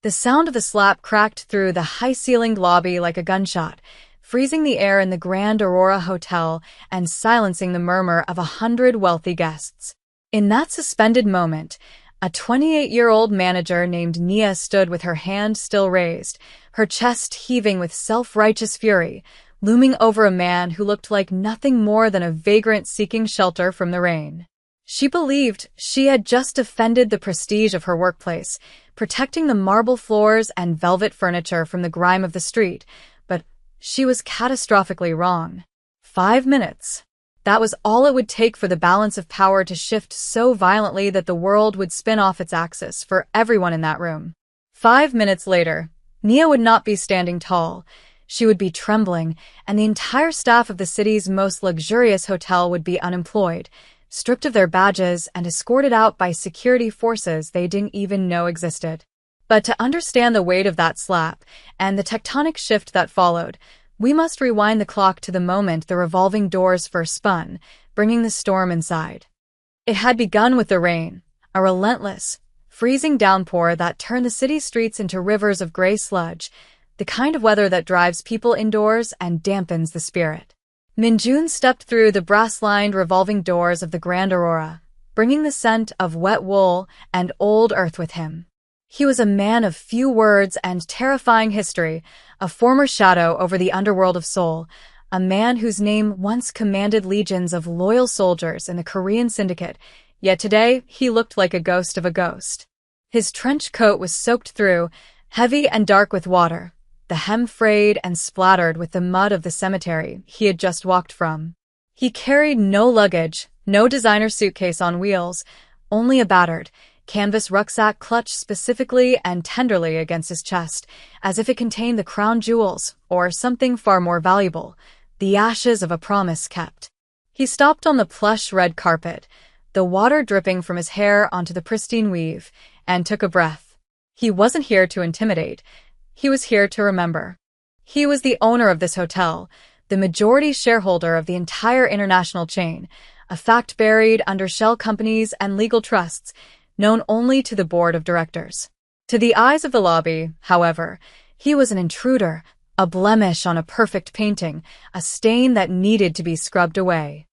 The sound of the slap cracked through the high-ceilinged lobby like a gunshot, freezing the air in the Grand Aurora Hotel and silencing the murmur of 100 wealthy guests. In that suspended moment, a 28-year-old manager named Nia stood with her hand still raised, her chest heaving with self-righteous fury, looming over a man who looked like nothing more than a vagrant seeking shelter from the rain. She believed she had just defended the prestige of her workplace, protecting the marble floors and velvet furniture from the grime of the street, but she was catastrophically wrong. 5 minutes. That was all it would take for the balance of power to shift so violently that the world would spin off its axis for everyone in that room. 5 minutes later, Nia would not be standing tall. She would be trembling, and the entire staff of the city's most luxurious hotel would be unemployed, stripped of their badges and escorted out by security forces they didn't even know existed. But to understand the weight of that slap and the tectonic shift that followed, we must rewind the clock to the moment the revolving doors first spun, bringing the storm inside. It had begun with the rain, a relentless, freezing downpour that turned the city streets into rivers of gray sludge, the kind of weather that drives people indoors and dampens the spirit. Minjun stepped through the brass-lined revolving doors of the Grand Aurora, bringing the scent of wet wool and old earth with him. He was a man of few words and terrifying history, a former shadow over the underworld of Seoul, a man whose name once commanded legions of loyal soldiers in the Korean syndicate, yet today he looked like a ghost of a ghost. His trench coat was soaked through, heavy and dark with water, the hem frayed and splattered with the mud of the cemetery he had just walked from. He carried no luggage, no designer suitcase on wheels, only a battered, canvas rucksack clutched specifically and tenderly against his chest, as if it contained the crown jewels, or something far more valuable, the ashes of a promise kept. He stopped on the plush red carpet, the water dripping from his hair onto the pristine weave, and took a breath. He wasn't here to intimidate. He was here to remember. He was the owner of this hotel, the majority shareholder of the entire international chain, a fact buried under shell companies and legal trusts, known only to the board of directors. To the eyes of the lobby, however, he was an intruder, a blemish on a perfect painting, a stain that needed to be scrubbed away.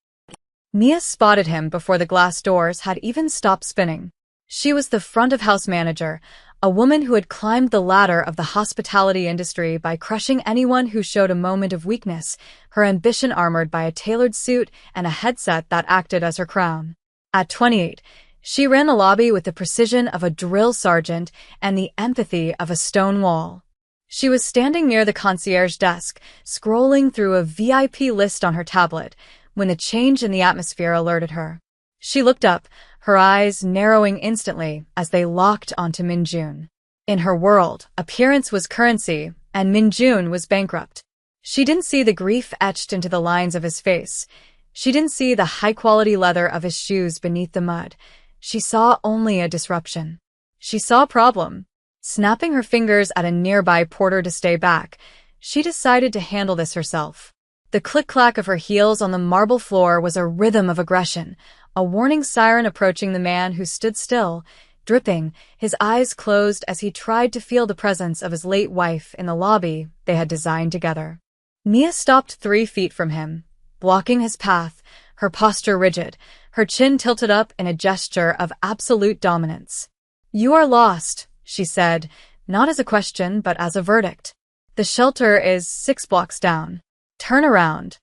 Nia spotted him before the glass doors had even stopped spinning. She was the front-of-house manager, a woman who had climbed the ladder of the hospitality industry by crushing anyone who showed a moment of weakness, her ambition armored by a tailored suit and a headset that acted as her crown. At 28, she ran the lobby with the precision of a drill sergeant and the empathy of a stone wall. She was standing near the concierge desk, scrolling through a VIP list on her tablet, when the change in the atmosphere alerted her. She looked up, her eyes narrowing instantly as they locked onto Minjun. In her world, appearance was currency, and Minjun was bankrupt. She didn't see the grief etched into the lines of his face. She didn't see the high-quality leather of his shoes beneath the mud. She saw only a disruption. She saw a problem. Snapping her fingers at a nearby porter to stay back, she decided to handle this herself. The click-clack of her heels on the marble floor was a rhythm of aggression, a warning siren approaching the man who stood still, dripping, his eyes closed as he tried to feel the presence of his late wife in the lobby they had designed together. Nia stopped 3 feet from him, blocking his path, her posture rigid, her chin tilted up in a gesture of absolute dominance. "You are lost," she said, not as a question but as a verdict. "The shelter is 6 blocks down. Turn around."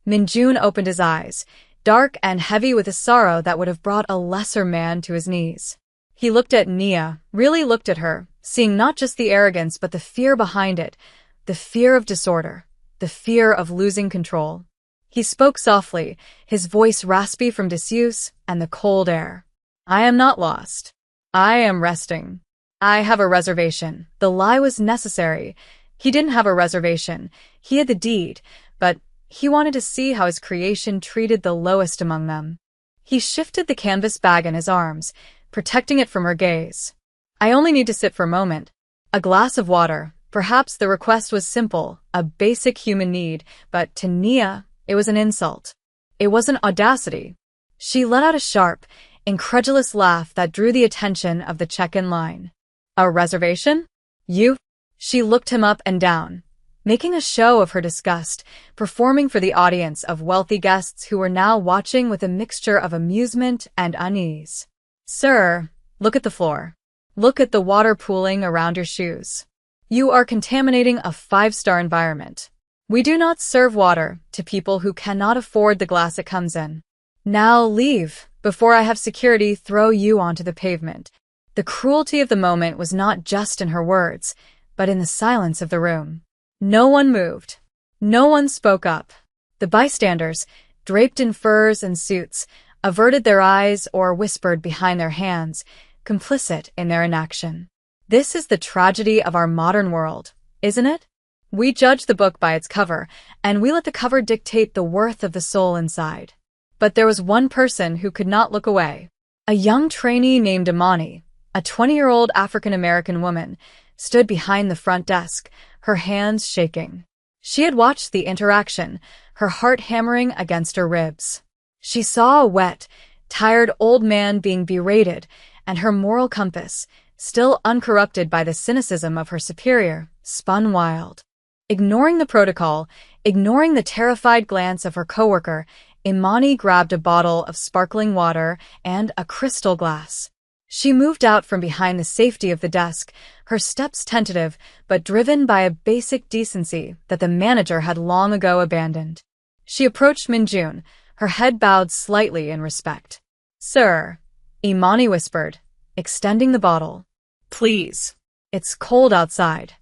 Minjun opened his eyes, dark and heavy with a sorrow that would have brought a lesser man to his knees. He looked at Nia, really looked at her, seeing not just the arrogance but the fear behind it, the fear of disorder, the fear of losing control. He spoke softly, his voice raspy from disuse and the cold air. "I am not lost. I am resting. I have a reservation." The lie was necessary. He didn't have a reservation. He had the deed, but he wanted to see how his creation treated the lowest among them. He shifted the canvas bag in his arms, protecting it from her gaze. "I only need to sit for a moment. A glass of water." Perhaps the request was simple, a basic human need, but to Nia, it was an insult. It wasn't audacity. She let out a sharp, incredulous laugh that drew the attention of the check-in line. "A reservation?" You? She looked him up and down, making a show of her disgust, performing for the audience of wealthy guests who were now watching with a mixture of amusement and unease. Sir, look at the floor. Look at the water pooling around your shoes. You are contaminating a five-star environment. We do not serve water to people who cannot afford the glass it comes in. Now leave, before I have security throw you onto the pavement. The cruelty of the moment was not just in her words, but in the silence of the room. No one moved. No one spoke up. The bystanders, draped in furs and suits, averted their eyes or whispered behind their hands, complicit in their inaction. This is the tragedy of our modern world, isn't it? We judge the book by its cover, and we let the cover dictate the worth of the soul inside. But there was one person who could not look away. A young trainee named Imani, a 20-year-old African-American woman, stood behind the front desk, her hands shaking. She had watched the interaction, her heart hammering against her ribs. She saw a wet, tired old man being berated, and her moral compass, still uncorrupted by the cynicism of her superior, spun wild. Ignoring the protocol, ignoring the terrified glance of her coworker, Imani grabbed a bottle of sparkling water and a crystal glass. She moved out from behind the safety of the desk, her steps tentative but driven by a basic decency that the manager had long ago abandoned. She approached Minjun, her head bowed slightly in respect. "Sir," Imani whispered, extending the bottle. "Please. It's cold outside."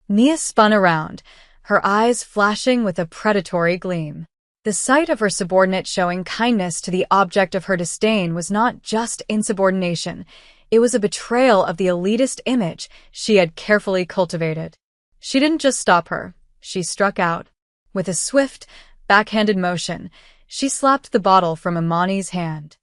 Nia spun around, her eyes flashing with a predatory gleam. The sight of her subordinate showing kindness to the object of her disdain was not just insubordination, it was a betrayal of the elitist image she had carefully cultivated. She didn't just stop her, she struck out. With a swift, backhanded motion, she slapped the bottle from Imani's hand.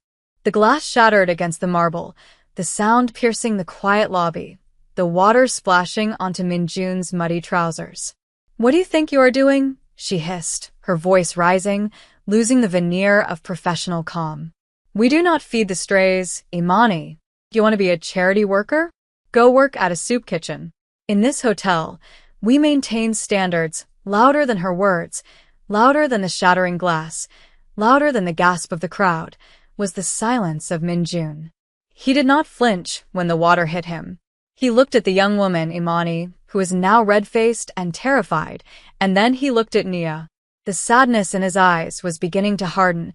The glass shattered against the marble, the sound piercing the quiet lobby, the water splashing onto Minjun's muddy trousers. "What do you think you are doing?" she hissed, her voice rising, losing the veneer of professional calm. "We do not feed the strays, Imani. You want to be a charity worker? Go work at a soup kitchen." In this hotel, we maintain standards louder than her words, louder than the shattering glass, louder than the gasp of the crowd, was the silence of Minjun. He did not flinch when the water hit him. He looked at the young woman, Imani, who was now red-faced and terrified, and then he looked at Nia. The sadness in his eyes was beginning to harden,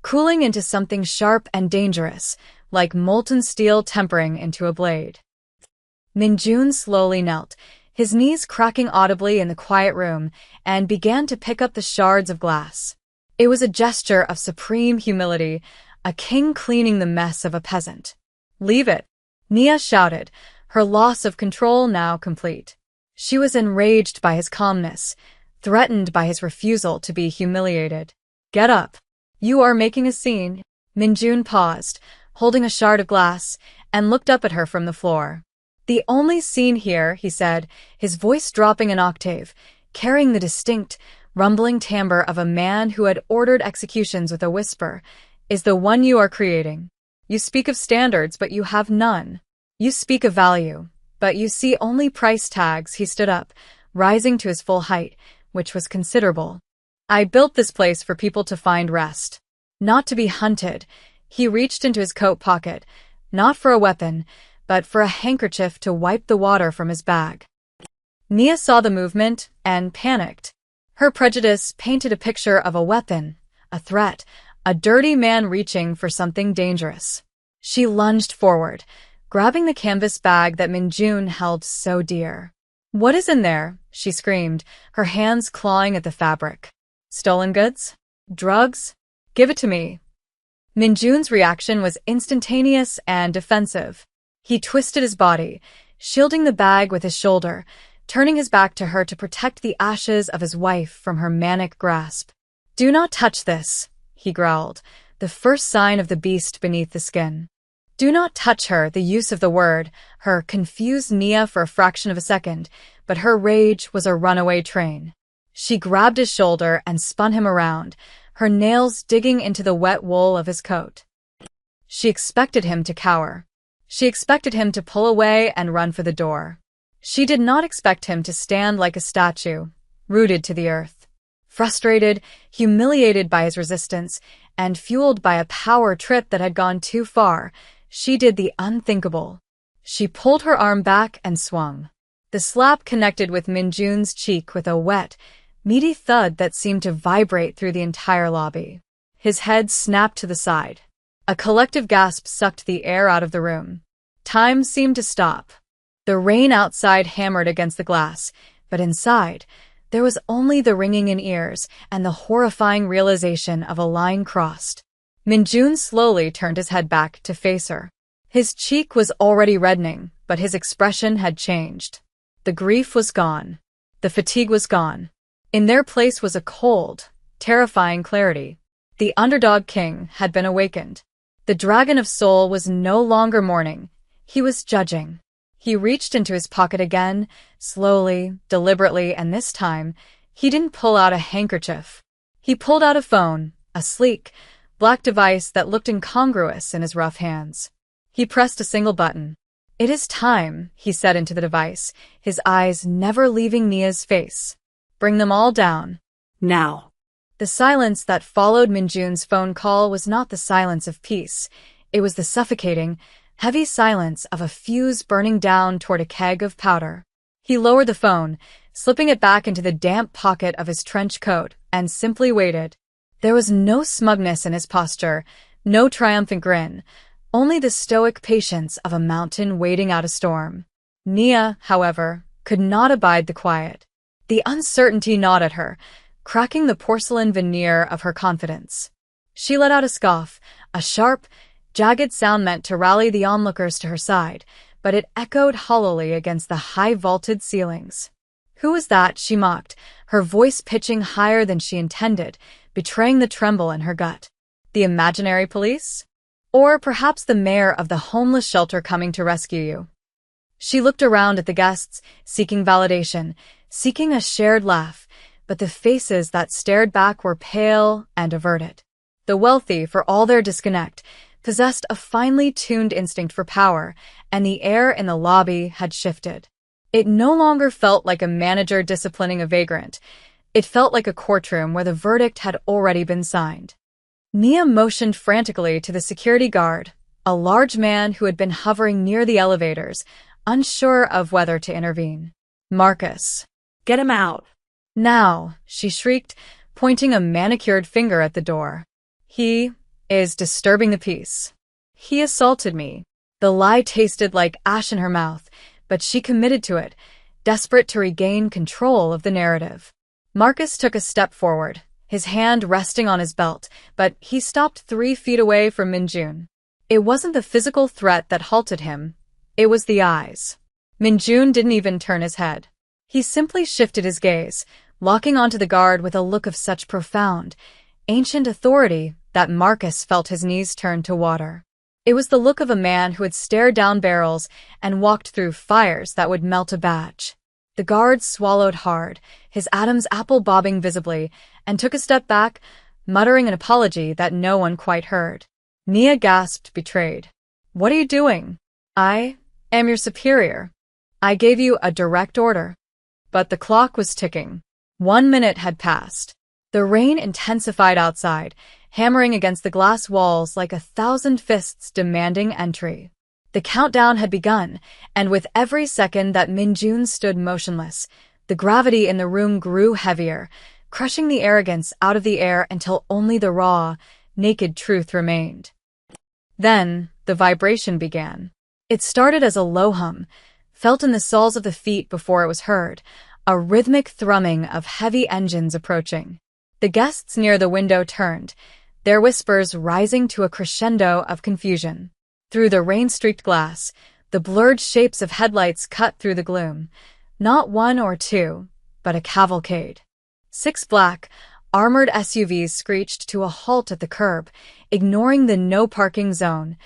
cooling into something sharp and dangerous, like molten steel tempering into a blade. Minjun slowly knelt, his knees cracking audibly in the quiet room, and began to pick up the shards of glass. It was a gesture of supreme humility, a king cleaning the mess of a peasant. "Leave it," Nia shouted, her loss of control now complete. She was enraged by his calmness, threatened by his refusal to be humiliated. "Get up. You are making a scene." Minjun paused, holding a shard of glass, and looked up at her from the floor. "The only scene here," he said, his voice dropping an octave, carrying the distinct, rumbling timbre of a man who had ordered executions with a whisper, "is the one you are creating. You speak of standards, but you have none. You speak of value, but you see only price tags." He stood up, rising to his full height, which was considerable. "I built this place for people to find rest, not to be hunted." He reached into his coat pocket, not for a weapon, but for a handkerchief to wipe the water from his bag. Nia saw the movement and panicked. Her prejudice painted a picture of a weapon, a threat, a dirty man reaching for something dangerous. She lunged forward, grabbing the canvas bag that Minjun held so dear. "What is in there?" she screamed, her hands clawing at the fabric. "Stolen goods? Drugs? Give it to me." Minjun's reaction was instantaneous and defensive. He twisted his body, shielding the bag with his shoulder, turning his back to her to protect the ashes of his wife from her manic grasp. "Do not touch this," he growled, the first sign of the beast beneath the skin. "Do not touch her." The use of the word, her confused Nia for a fraction of a second, but her rage was a runaway train. She grabbed his shoulder and spun him around, her nails digging into the wet wool of his coat. She expected him to cower. She expected him to pull away and run for the door. She did not expect him to stand like a statue, rooted to the earth. Frustrated, humiliated by his resistance, and fueled by a power trip that had gone too far, she did the unthinkable. She pulled her arm back and swung. The slap connected with Minjun's cheek with a wet, meaty thud that seemed to vibrate through the entire lobby. His head snapped to the side. A collective gasp sucked the air out of the room. Time seemed to stop. The rain outside hammered against the glass, but inside, there was only the ringing in ears and the horrifying realization of a line crossed. Minjun slowly turned his head back to face her. His cheek was already reddening, but his expression had changed. The grief was gone. The fatigue was gone. In their place was a cold, terrifying clarity. The underdog king had been awakened. The dragon of soul was no longer mourning. He was judging. He reached into his pocket again, slowly, deliberately, and this time, he didn't pull out a handkerchief. He pulled out a phone, a sleek, black device that looked incongruous in his rough hands. He pressed a single button. "It is time," he said into the device, his eyes never leaving Nia's face. "Bring them all down. Now." The silence that followed Minjun's phone call was not the silence of peace. It was the suffocating, heavy silence of a fuse burning down toward a keg of powder. He lowered the phone, slipping it back into the damp pocket of his trench coat, and simply waited. There was no smugness in his posture, no triumphant grin, only the stoic patience of a mountain waiting out a storm. Nia, however, could not abide the quiet. The uncertainty gnawed at her, cracking the porcelain veneer of her confidence. She let out a scoff, a sharp, jagged sound meant to rally the onlookers to her side, but it echoed hollowly against the high-vaulted ceilings. "Who was that?" she mocked, her voice pitching higher than she intended, betraying the tremble in her gut. "The imaginary police? Or perhaps the mayor of the homeless shelter coming to rescue you?" She looked around at the guests, seeking validation, seeking a shared laugh, but the faces that stared back were pale and averted. The wealthy, for all their disconnect, possessed a finely tuned instinct for power, and the air in the lobby had shifted. It no longer felt like a manager disciplining a vagrant. It felt like a courtroom where the verdict had already been signed. Nia motioned frantically to the security guard, a large man who had been hovering near the elevators, unsure of whether to intervene. "Marcus." "Get him out." "Now," she shrieked, pointing a manicured finger at the door. "He is disturbing the peace. He assaulted me." The lie tasted like ash in her mouth, but she committed to it, desperate to regain control of the narrative. Marcus took a step forward, his hand resting on his belt, but he stopped 3 feet away from Minjun. It wasn't the physical threat that halted him, it was the eyes. Minjun didn't even turn his head. He simply shifted his gaze, locking onto the guard with a look of such profound, ancient authority that Marcus felt his knees turn to water. It was the look of a man who had stared down barrels and walked through fires that would melt a badge. The guard swallowed hard, his Adam's apple bobbing visibly, and took a step back, muttering an apology that no one quite heard. Nia gasped, betrayed. "What are you doing?" "I am your superior. I gave you a direct order." But the clock was ticking. 1 minute had passed. The rain intensified outside, hammering against the glass walls like 1,000 fists demanding entry. The countdown had begun, and with every second that Minjun stood motionless, the gravity in the room grew heavier, crushing the arrogance out of the air until only the raw, naked truth remained. Then, the vibration began. It started as a low hum, felt in the soles of the feet before it was heard, a rhythmic thrumming of heavy engines approaching. The guests near the window turned, their whispers rising to a crescendo of confusion. Through the rain-streaked glass, the blurred shapes of headlights cut through the gloom. Not 1 or 2, but a cavalcade. 6 black, armored SUVs screeched to a halt at the curb, ignoring the no-parking zone,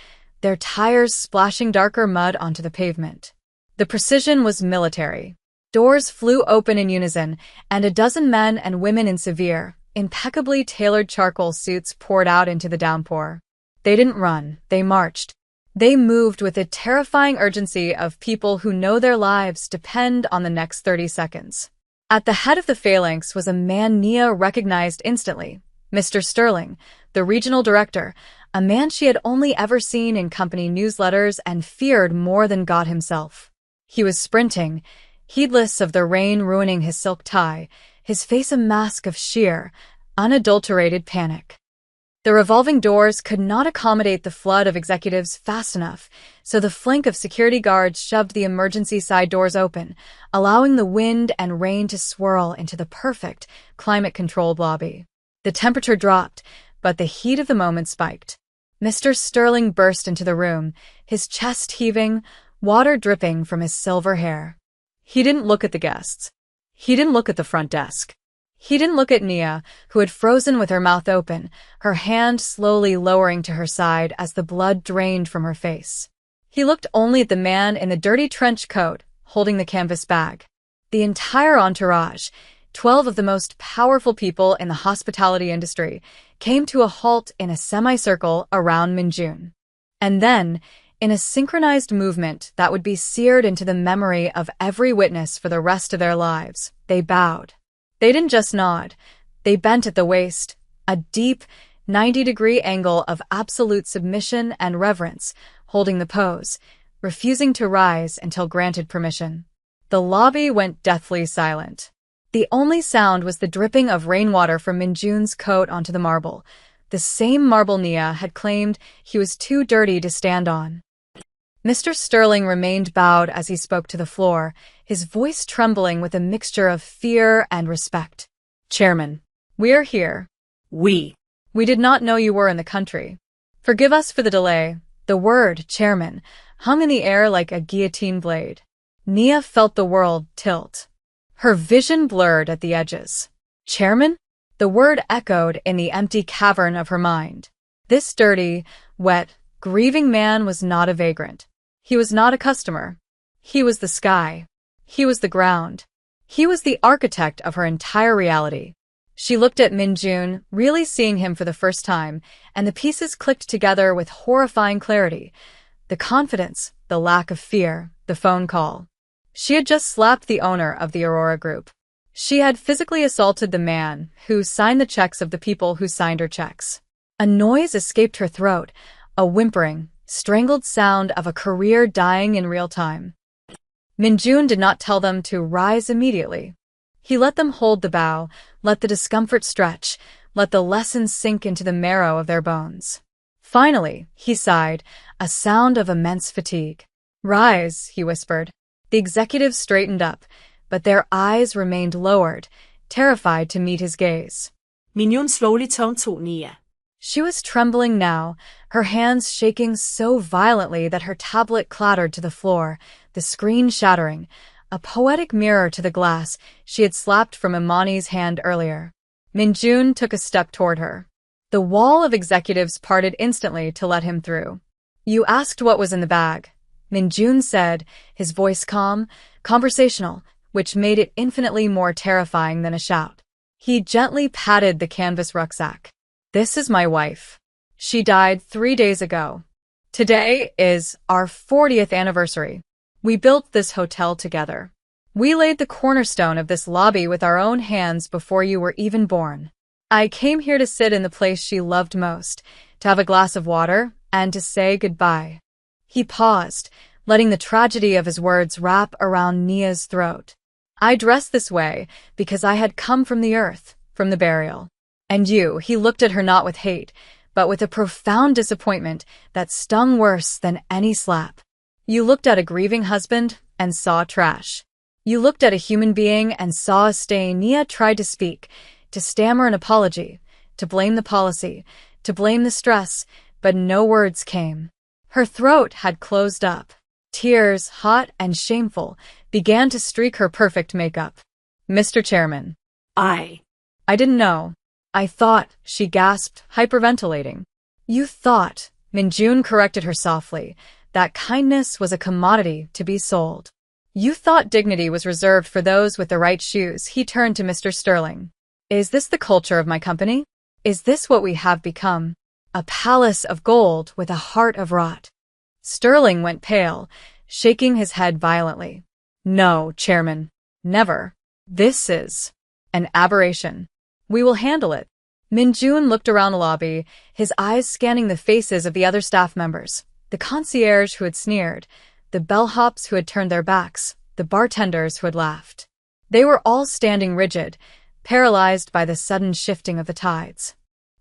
their tires splashing darker mud onto the pavement. The precision was military. Doors flew open in unison, and a dozen men and women in severe, impeccably tailored charcoal suits poured out into the downpour. They didn't run, they marched. They moved with the terrifying urgency of people who know their lives depend on the next 30 seconds. At the head of the phalanx was a man Nia recognized instantly, Mr. Sterling, the regional director, a man she had only ever seen in company newsletters and feared more than God himself. He was sprinting, heedless of the rain ruining his silk tie, his face a mask of sheer, unadulterated panic. The revolving doors could not accommodate the flood of executives fast enough, so the flank of security guards shoved the emergency side doors open, allowing the wind and rain to swirl into the perfect, climate-controlled lobby. The temperature dropped, but the heat of the moment spiked. Mr. Sterling burst into the room, his chest heaving, water dripping from his silver hair. He didn't look at the guests. He didn't look at the front desk. He didn't look at Nia, who had frozen with her mouth open, her hand slowly lowering to her side as the blood drained from her face. He looked only at the man in the dirty trench coat, holding the canvas bag. The entire entourage, 12 of the most powerful people in the hospitality industry, came to a halt in a semicircle around Minjun. And then, in a synchronized movement that would be seared into the memory of every witness for the rest of their lives, they bowed. They didn't just nod. They bent at the waist, a deep, 90-degree angle of absolute submission and reverence, holding the pose, refusing to rise until granted permission. The lobby went deathly silent. The only sound was the dripping of rainwater from Minjun's coat onto the marble, the same marble Nia had claimed he was too dirty to stand on. Mr. Sterling remained bowed as he spoke to the floor, his voice trembling with a mixture of fear and respect. Chairman, we're here. We did not know you were in the country. Forgive us for the delay. The word, chairman, hung in the air like a guillotine blade. Nia felt the world tilt. Her vision blurred at the edges. Chairman? The word echoed in the empty cavern of her mind. This dirty, wet, grieving man was not a vagrant. He was not a customer. He was the sky. He was the ground. He was the architect of her entire reality. She looked at Minjun, really seeing him for the first time, and the pieces clicked together with horrifying clarity. The confidence, the lack of fear, the phone call. She had just slapped the owner of the Aurora Group. She had physically assaulted the man who signed the checks of the people who signed her checks. A noise escaped her throat, a whimpering, strangled sound of a career dying in real time. Minjun did not tell them to rise immediately. He let them hold the bow, let the discomfort stretch, let the lessons sink into the marrow of their bones. Finally, he sighed, a sound of immense fatigue. Rise, he whispered. The executives straightened up, but their eyes remained lowered, terrified to meet his gaze. Minjun slowly turned to Nia. She was trembling now, her hands shaking so violently that her tablet clattered to the floor, the screen shattering, a poetic mirror to the glass she had slapped from Imani's hand earlier. Minjun took a step toward her. The wall of executives parted instantly to let him through. You asked what was in the bag, Minjun said, his voice calm, conversational, which made it infinitely more terrifying than a shout. He gently patted the canvas rucksack. This is my wife. She died 3 days ago. Today is our 40th anniversary. We built this hotel together. We laid the cornerstone of this lobby with our own hands before you were even born. I came here to sit in the place she loved most, to have a glass of water, and to say goodbye. He paused, letting the tragedy of his words wrap around Nia's throat. I dressed this way because I had come from the earth, from the burial. And you, he looked at her not with hate, but with a profound disappointment that stung worse than any slap. You looked at a grieving husband and saw trash. You looked at a human being and saw a stain. Nia tried to speak, to stammer an apology, to blame the policy, to blame the stress, but no words came. Her throat had closed up. Tears, hot and shameful, began to streak her perfect makeup. Mr. Chairman. I didn't know. I thought, she gasped, hyperventilating. You thought, Minjun corrected her softly, that kindness was a commodity to be sold. You thought dignity was reserved for those with the right shoes. He turned to Mr. Sterling. Is this the culture of my company? Is this what we have become? A palace of gold with a heart of wrought. Sterling went pale, shaking his head violently. No, Chairman. Never. This is an aberration. We will handle it. Minjun looked around the lobby, his eyes scanning the faces of the other staff members. The concierge who had sneered, the bellhops who had turned their backs, the bartenders who had laughed. They were all standing rigid, paralyzed by the sudden shifting of the tides.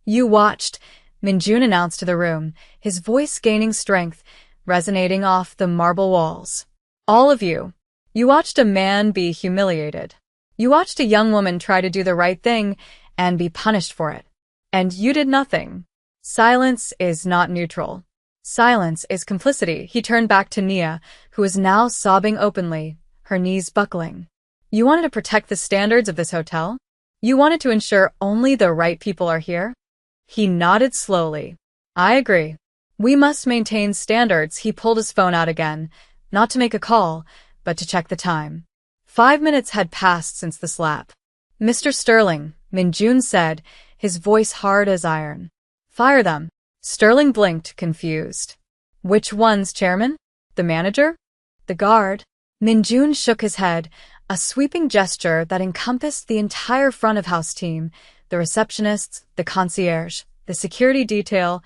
You watched, Minjun announced to the room, his voice gaining strength, resonating off the marble walls. All of you. You watched a man be humiliated. You watched a young woman try to do the right thing and be punished for it. And you did nothing. Silence is not neutral. Silence is complicity. He turned back to Nia, who was now sobbing openly, her knees buckling. You wanted to protect the standards of this hotel? You wanted to ensure only the right people are here? He nodded slowly. I agree. We must maintain standards. He pulled his phone out again, not to make a call, but to check the time. 5 minutes had passed since the slap. Mr. Sterling, Minjun said, his voice hard as iron. Fire them. Sterling blinked, confused. Which ones, Chairman? The manager? The guard? Minjun shook his head, a sweeping gesture that encompassed the entire front-of-house team, the receptionists, the concierge, the security detail,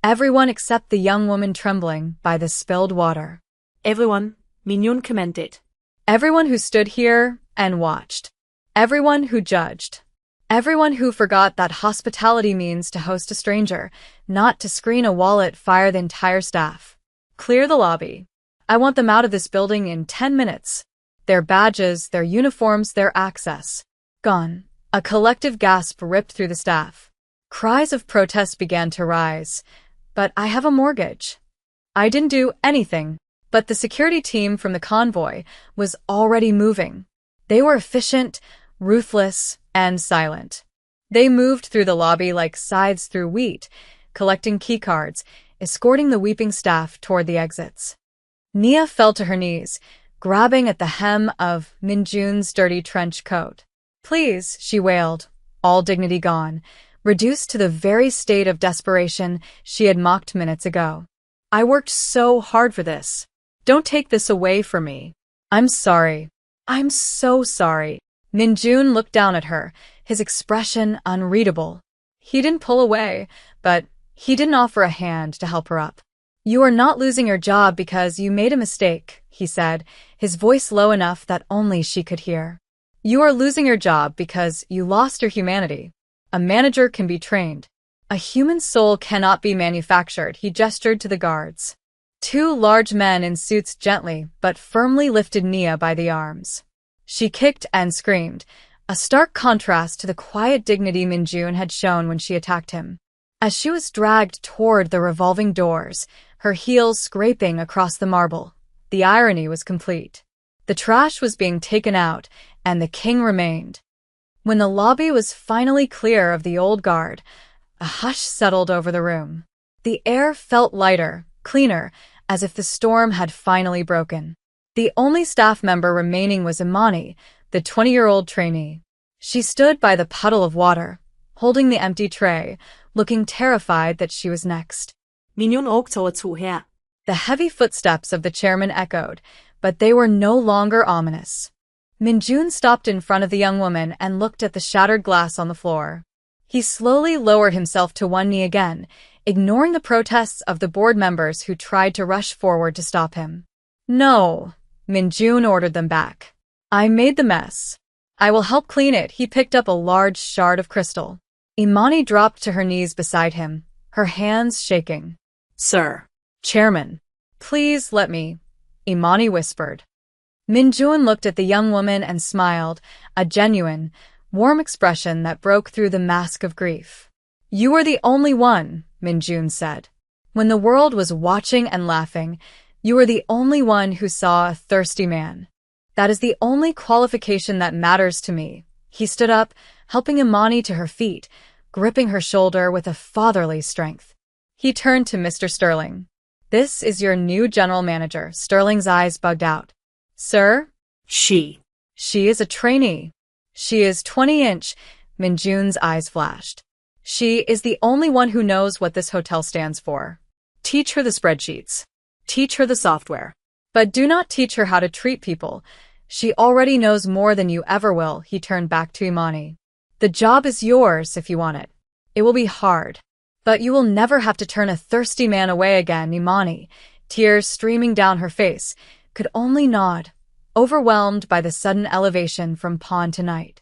everyone except the young woman trembling by the spilled water. Everyone, Minjun commanded. Everyone who stood here and watched. Everyone who judged. Everyone who forgot that hospitality means to host a stranger, not to screen a wallet. Fire the entire staff. Clear the lobby. I want them out of this building in 10 minutes. Their badges, their uniforms, their access. Gone. A collective gasp ripped through the staff. Cries of protest began to rise. But I have a mortgage. I didn't do anything. But the security team from the convoy was already moving. They were efficient, ruthless, and silent. They moved through the lobby like scythes through wheat, collecting keycards, escorting the weeping staff toward the exits. Nia fell to her knees, grabbing at the hem of Minjun's dirty trench coat. Please, she wailed, all dignity gone, reduced to the very state of desperation she had mocked minutes ago. I worked so hard for this. Don't take this away from me. I'm sorry. I'm so sorry. Minjun looked down at her, his expression unreadable. He didn't pull away, but he didn't offer a hand to help her up. You are not losing your job because you made a mistake, he said, his voice low enough that only she could hear. You are losing your job because you lost your humanity. A manager can be trained. A human soul cannot be manufactured. He gestured to the guards. 2 large men in suits gently but firmly lifted Nia by the arms. She kicked and screamed, a stark contrast to the quiet dignity Minjun had shown when she attacked him. As she was dragged toward the revolving doors, her heels scraping across the marble, the irony was complete. The trash was being taken out, and the king remained. When the lobby was finally clear of the old guard, a hush settled over the room. The air felt lighter, cleaner, as if the storm had finally broken. The only staff member remaining was Imani, the 20-year-old trainee. She stood by the puddle of water, holding the empty tray, looking terrified that she was next. Minjun overtog her. The heavy footsteps of the chairman echoed, but they were no longer ominous. Minjun stopped in front of the young woman and looked at the shattered glass on the floor. He slowly lowered himself to one knee again, ignoring the protests of the board members who tried to rush forward to stop him. No, Minjun ordered them back. I made the mess. I will help clean it. He picked up a large shard of crystal. Imani dropped to her knees beside him, her hands shaking. Sir. Chairman. Please let me, Imani whispered. Minjun looked at the young woman and smiled, a genuine, warm expression that broke through the mask of grief. You are the only one, Minjun said. When the world was watching and laughing, you were the only one who saw a thirsty man. That is the only qualification that matters to me. He stood up, helping Imani to her feet, gripping her shoulder with a fatherly strength. He turned to Mr. Sterling. This is your new general manager. Sterling's eyes bugged out. Sir? She is a trainee. She is 20-inch. Minjun's eyes flashed. She is the only one who knows what this hotel stands for. Teach her the spreadsheets. Teach her the software. But do not teach her how to treat people. She already knows more than you ever will, he turned back to Imani. The job is yours if you want it. It will be hard. But you will never have to turn a thirsty man away again, Imani, tears streaming down her face, could only nod, overwhelmed by the sudden elevation from pawn to knight.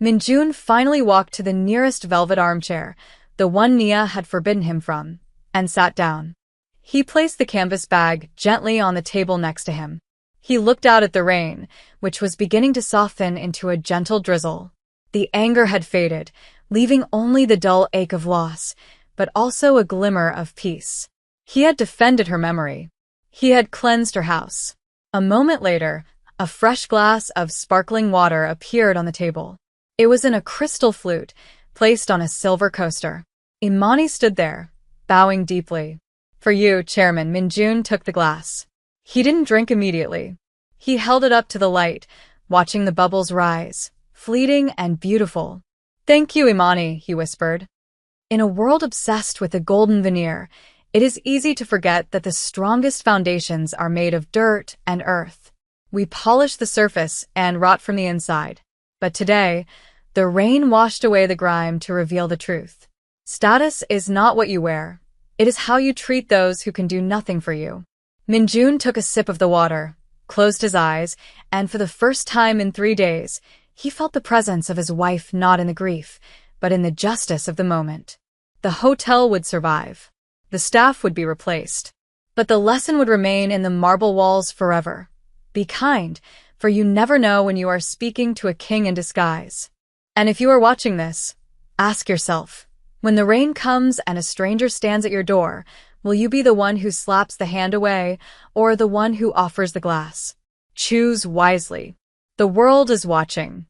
Minjun finally walked to the nearest velvet armchair, the one Nia had forbidden him from, and sat down. He placed the canvas bag gently on the table next to him. He looked out at the rain, which was beginning to soften into a gentle drizzle. The anger had faded, leaving only the dull ache of loss, but also a glimmer of peace. He had defended her memory. He had cleansed her house. A moment later, a fresh glass of sparkling water appeared on the table. It was in a crystal flute, placed on a silver coaster. Imani stood there, bowing deeply. For you, Chairman, Minjun took the glass. He didn't drink immediately. He held it up to the light, watching the bubbles rise, fleeting and beautiful. Thank you, Imani, he whispered. In a world obsessed with the golden veneer, it is easy to forget that the strongest foundations are made of dirt and earth. We polish the surface and rot from the inside. But today, the rain washed away the grime to reveal the truth. Status is not what you wear. It is how you treat those who can do nothing for you. Minjun took a sip of the water, closed his eyes, and for the first time in 3 days, he felt the presence of his wife not in the grief, but in the justice of the moment. The hotel would survive. The staff would be replaced. But the lesson would remain in the marble walls forever. Be kind, for you never know when you are speaking to a king in disguise. And if you are watching this, ask yourself, when the rain comes and a stranger stands at your door, will you be the one who slaps the hand away or the one who offers the glass? Choose wisely. The world is watching.